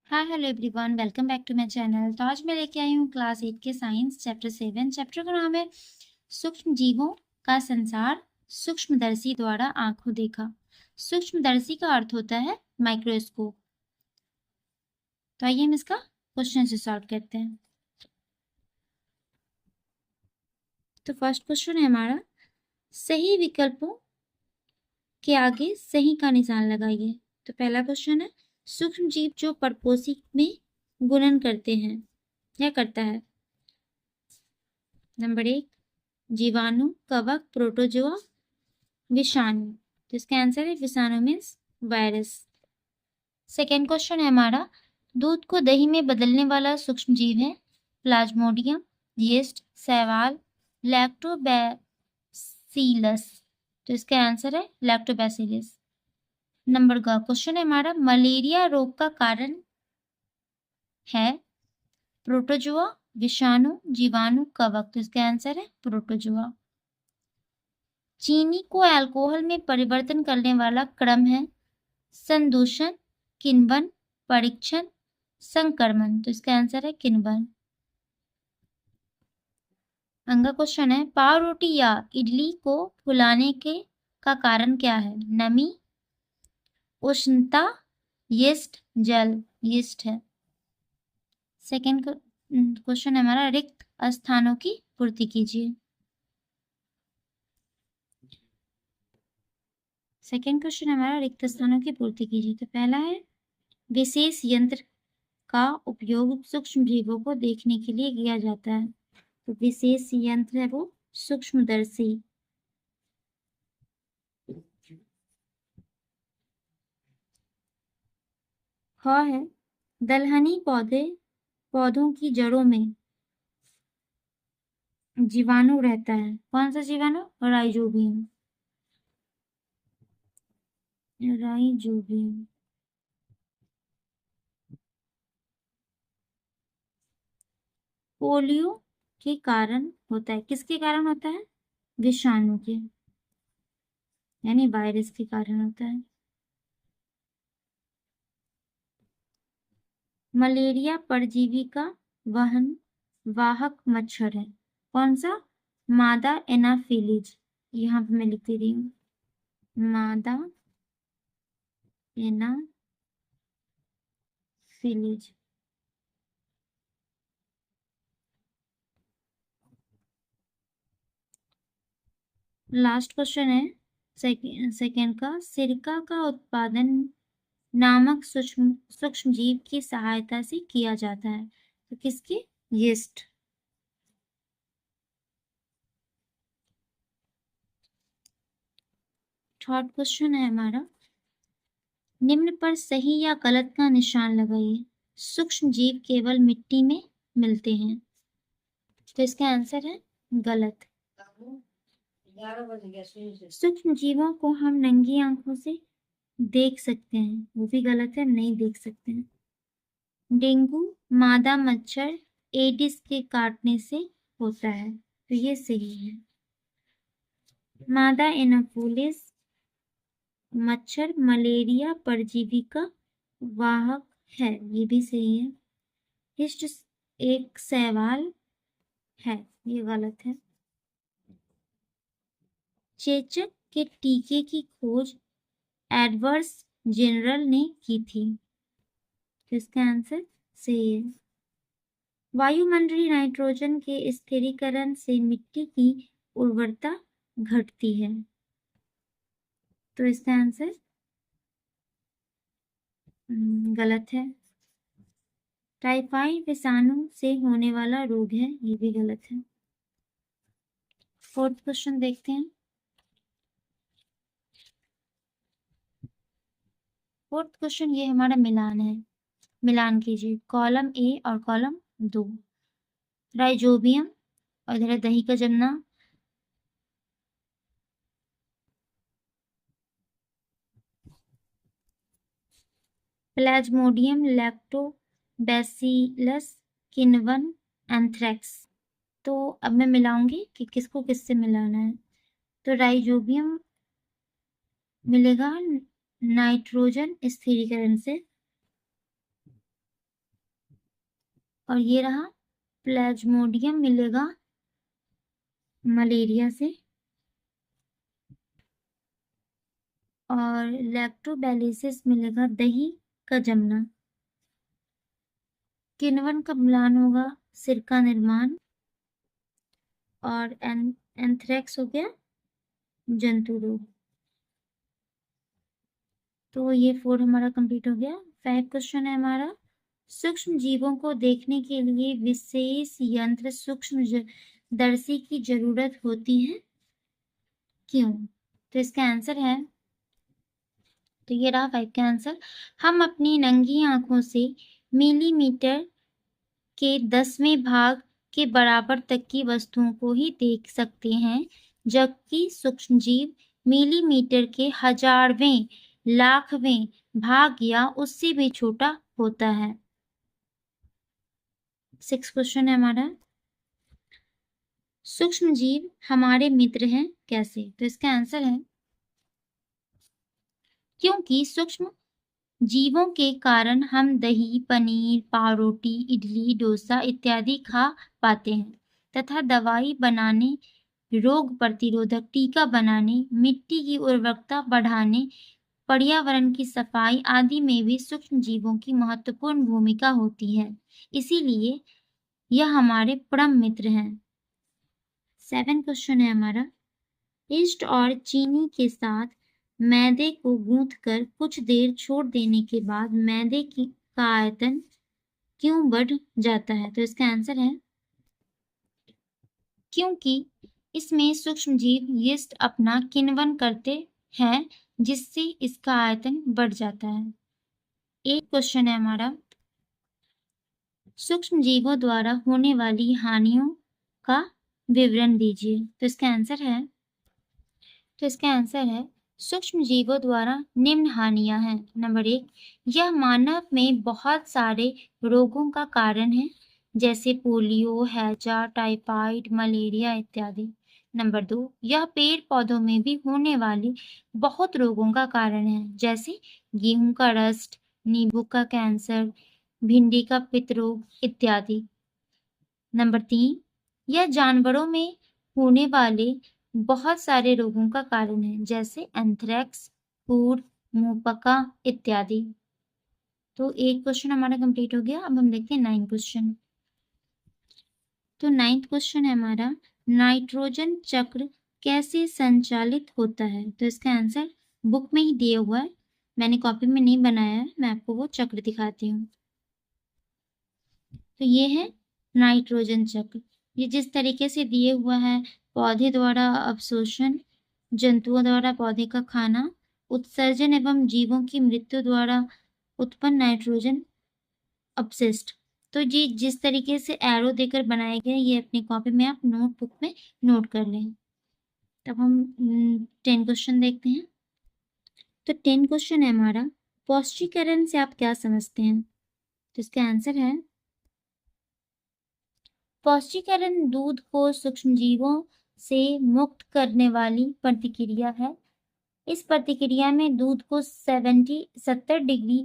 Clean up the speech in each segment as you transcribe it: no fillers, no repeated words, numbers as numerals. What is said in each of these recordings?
Hi hello everyone, welcome back to my channel. तो आज मैं लेके आई हूँ क्लास 8 के साइंस चैप्टर 7। चैप्टर का नाम है सूक्ष्म जीवों का संसार सूक्ष्मदर्शी द्वारा आंखों देखा। सूक्ष्मदर्शी का अर्थ होता है माइक्रोस्कोप। तो आइए हम इसका क्वेश्चन से सॉल्व करते हैं। तो फर्स्ट क्वेश्चन है हमारा, सही विकल्पों के आगे सही का निशान लगाइए। तो पहला क्वेश्चन है, सूक्ष्म जीव जो परपोषी में गुणन करते हैं या करता है। नंबर 1 जीवाणु, कवक, प्रोटोजोआ, विषाणु। तो इसका आंसर है विषाणु मीन्स वायरस। सेकेंड क्वेश्चन है हमारा, दूध को दही में बदलने वाला सूक्ष्म जीव है प्लाज्मोडियम, यीस्ट, शैवाल, लैक्टोबैसिलस। तो इसका आंसर है लैक्टोबैसिलस। नंबर का क्वेश्चन है हमारा, मलेरिया रोग का कारण है प्रोटोजोआ, विषाणु, जीवाणु, कवक। तो इसका आंसर है प्रोटोजोआ। चीनी को अल्कोहल में परिवर्तन करने वाला क्रम है संदूषण, किण्वन, परीक्षण, संक्रमण। तो इसका आंसर है किण्वन। अगला क्वेश्चन है, पाव रोटी या इडली को फुलाने के का कारण क्या है। नमी, उष्णता, यीस्ट, जल। यीस्ट है। सेकेंड क्वेश्चन है हमारा, रिक्त स्थानों की पूर्ति कीजिए। सेकेंड क्वेश्चन हमारा, रिक्त स्थानों की पूर्ति कीजिए। तो पहला है, विशेष यंत्र का उपयोग सूक्ष्म जीवों को देखने के लिए किया जाता है। तो विशेष यंत्र है वो सूक्ष्मदर्शी। ख है, दलहनी पौधों की जड़ों में जीवाणु रहता है। कौन सा जीवाणु। राइजोबियम। राइजोबियम। पोलियो के कारण होता है। किसके कारण होता है। विषाणु के यानी वायरस के कारण होता है। मलेरिया परजीवी का वाहक मच्छर है। कौन सा। मादा एनाफिलीज। यहाँ पे मैं लिख दे रही हूँ, मादा एनाफिलीज। लास्ट क्वेश्चन है सेकेंड का, सिरका का उत्पादन नामक सूक्ष्म जीव की सहायता से किया जाता है। तो किसकी। यीस्ट। थर्ड क्वेश्चन है हमारा, निम्न पर सही या गलत का निशान लगाइए। सूक्ष्म जीव केवल मिट्टी में मिलते हैं। तो इसका आंसर है गलत। सूक्ष्म जीवों को हम नंगी आंखों से देख सकते हैं, वो भी गलत है, नहीं देख सकते हैं। डेंगू मादा मच्छर एडिस के काटने से होता है। तो ये सही है। मादा एनाफिलीज मच्छर मलेरिया परजीवी का वाहक है, ये भी सही है। हिस्ट एक शैवाल है, ये गलत है। चेचक के टीके की खोज एडवर्स जेनरल ने की थी। तो इसका आंसर सही है। वायुमंडलीय नाइट्रोजन के स्थिरीकरण से मिट्टी की उर्वरता घटती है। तो इसका आंसर गलत है। टाइफाइड विषाणु से होने वाला रोग है, ये भी गलत है। फोर्थ क्वेश्चन देखते हैं। फोर्थ क्वेश्चन ये हमारा मिलान है। मिलान कीजिए कॉलम ए और कॉलम 2। राइजोबियम और इधर दही का जमना, प्लाज्मोडियम, लैक्टोबैसिलस, किण्वन, एंथ्रेक्स। तो अब मैं मिलाऊंगी कि किसको किससे मिलाना है। तो राइजोबियम मिलेगा नाइट्रोजन स्थिरीकरण से, और ये रहा प्लाज्मोडियम मिलेगा मलेरिया से, और लैक्टोबैलिसिस मिलेगा दही का जमना। किण्वन का म्लान होगा सिरका निर्माण, और एंथ्रेक्स हो गया जंतु रोग। तो ये 4 हमारा कंप्लीट हो गया। 5 क्वेश्चन है हमारा, सूक्ष्म जीवों को देखने के लिए विशेष यंत्र सूक्ष्मदर्शी की जरूरत होती है, क्यों? तो इसका आंसर है, तो ये रहा 5 का आंसर, हम अपनी नंगी आंखों से मिलीमीटर के 10वें भाग के बराबर तक की वस्तुओं को ही देख सकते हैं, जबकि सूक्ष्मजीव मिलीमीटर के 1000वें, लाखवें भाग या उससे भी छोटा होता है। 6 क्वेश्चन है हमारा, सूक्ष्मजीव हमारे मित्र हैं कैसे? तो इसका आंसर है, क्योंकि सूक्ष्म जीवों के कारण हम दही, पनीर, पावरोटी, इडली, डोसा इत्यादि खा पाते हैं तथा दवाई बनाने, रोग प्रतिरोधक टीका बनाने, मिट्टी की उर्वरकता बढ़ाने, पर्यावरण की सफाई आदि में भी सूक्ष्म जीवों की महत्वपूर्ण भूमिका होती है। इसीलिए यह हमारे परम मित्र हैं। 7 क्वेश्चन है हमारा, ईस्ट और चीनी के साथ मैदे को गूंथकर कुछ देर छोड़ देने के बाद मैदे का आयतन क्यों बढ़ जाता है? तो इसका आंसर है, क्योंकि इसमें सूक्ष्मजीव यीस्ट अपना किण्वन करते हैं, जिससे इसका आयतन बढ़ जाता है। एक क्वेश्चन है हमारा, सूक्ष्मजीवों द्वारा होने वाली हानियों का विवरण दीजिए। तो इसका आंसर है, सूक्ष्म जीवों द्वारा निम्न हानियां हैं। नंबर 1, यह मानव में बहुत सारे रोगों का कारण है, जैसे पोलियो, हैजा, टाइफाइड, मलेरिया इत्यादि। नंबर 2, यह पेड़ पौधों में भी होने वाले बहुत रोगों का कारण है, जैसे गेहूं का रस्ट, नींबू का कैंसर, भिंडी का पित्त रोग इत्यादि। नंबर 3, यह जानवरों में होने वाले बहुत सारे रोगों का कारण है, जैसे एंथ्रेक्स, खुर, मुंहपका इत्यादि। तो 1 क्वेश्चन हमारा कंप्लीट हो गया। अब हम देखते हैं 9 क्वेश्चन। तो 9th क्वेश्चन है हमारा, नाइट्रोजन चक्र कैसे संचालित होता है? तो इसका आंसर बुक में ही दिया हुआ है, मैंने कॉपी में नहीं बनाया है, मैं आपको वो चक्र दिखाती हूँ। तो ये है नाइट्रोजन चक्र। ये जिस तरीके से दिए हुआ है, पौधे द्वारा अवशोषण, जंतुओं द्वारा पौधे का खाना, उत्सर्जन एवं जीवों की मृत्यु द्वारा उत्पन्न नाइट्रोजन अपशिष्ट। तो जी जिस तरीके से एरो देकर बनाए गए, ये अपनी कॉपी में आप नोटबुक में नोट कर लें। तब हम 10 क्वेश्चन देखते हैं। तो 10 क्वेश्चन है हमारा, पौष्टिकरण से आप क्या समझते हैं? तो इसका आंसर है, पौष्टिकरण दूध को सूक्ष्मजीवों से मुक्त करने वाली प्रतिक्रिया है। इस प्रतिक्रिया में दूध को 70 डिग्री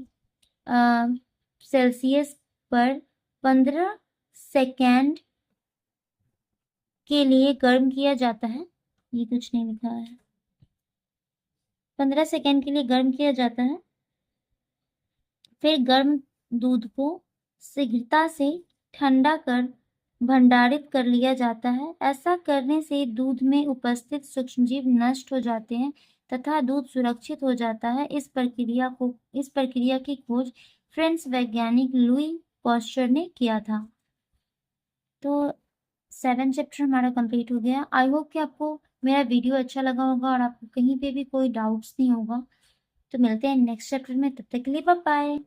सेल्सियस पर 15 सेकेंड के लिए गर्म किया जाता है। ये कुछ नहीं लिखा है। 15 सेकेंड के लिए गर्म किया जाता है, फिर गर्म दूध को शीघ्रता से ठंडा कर भंडारित कर लिया जाता है। ऐसा करने से दूध में उपस्थित सूक्ष्मजीव नष्ट हो जाते हैं तथा दूध सुरक्षित हो जाता है। इस प्रक्रिया की खोज फ्रेंच वैज्ञानिक लुई पास्चर ने किया था। तो 7 चैप्टर हमारा कंप्लीट हो गया। आई होप कि आपको मेरा वीडियो अच्छा लगा होगा और आपको कहीं पे भी कोई डाउट्स नहीं होगा। तो मिलते हैं नेक्स्ट चैप्टर में, तब तक के लिए बाय बाय।